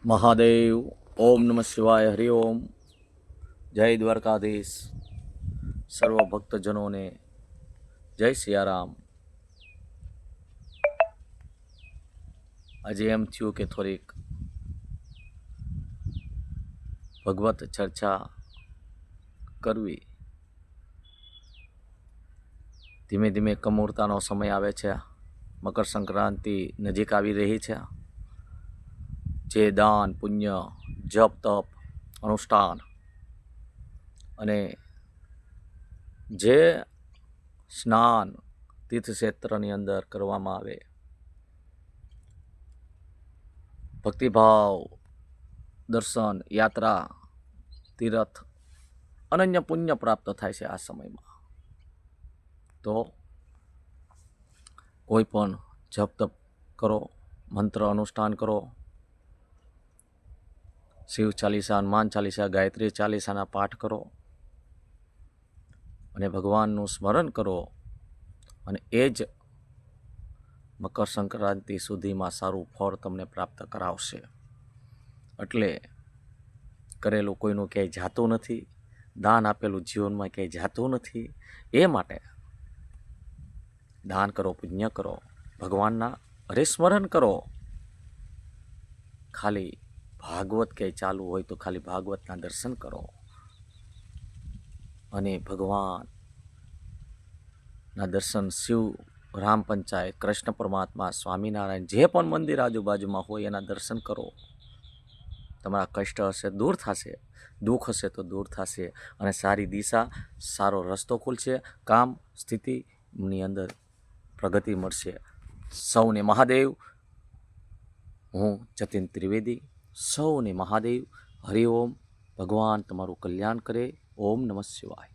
મહાદેવ. ઓમ નમઃ શિવાય. હરિ ઓમ. જય દ્વારકાધીશ. સર્વ ભક્તજનોને જય સિયારામ. આજે એમ થયું કે થોડીક ભગવત ચર્ચા કરવી. ધીમે ધીમે કમૂરતાનો સમય આવે છે. મકર સંક્રાંતિ નજીક આવી રહી છે. જે દાન પુણ્ય, જપ તપ, અનુષ્ઠાન અને જે સ્નાન તીર્થક્ષેત્રની અંદર કરવામાં આવે, ભક્તિભાવ, દર્શન, યાત્રા, તીર્થ, અનન્ય પુણ્ય પ્રાપ્ત થાય છે આ સમયમાં. તો કોઈ પણ જપ તપ કરો, મંત્ર અનુષ્ઠાન કરો, શિવ ચાલીસા, હનુમાન ચાલીસા, ગાયત્રી ચાલીસાના પાઠ કરો અને ભગવાનનું સ્મરણ કરો, અને એ જ મકર સંક્રાંતિ સુધીમાં સારું ફળ તમને પ્રાપ્ત કરાવશે. એટલે કરેલું કોઈનું ક્યાંય જાતું નથી, દાન આપેલું જીવનમાં ક્યાંય જાતું નથી. એ માટે દાન કરો, પુણ્ય કરો, ભગવાનના હરિસ્મરણ કરો. ખાલી ભાગવત ક્યાંય ચાલુ હોય તો ખાલી ભાગવતના દર્શન કરો અને ભગવાનના દર્શન, શિવ, રામ પંચાયત, કૃષ્ણ પરમાત્મા, સ્વામિનારાયણ, જે પણ મંદિર આજુબાજુમાં હોય એના દર્શન કરો. તમારા કષ્ટ હશે દૂર થશે, દુઃખ હશે તો દૂર થશે, અને સારી દિશા, સારો રસ્તો ખુલશે. કામ સ્થિતિની અંદર પ્રગતિ મળશે. સૌને મહાદેવ. હું જતીન ત્રિવેદી. સૌને મહાદેવ. હરિ ઓમ. ભગવાન તમારું કલ્યાણ કરે. ઓમ નમઃ શિવાય.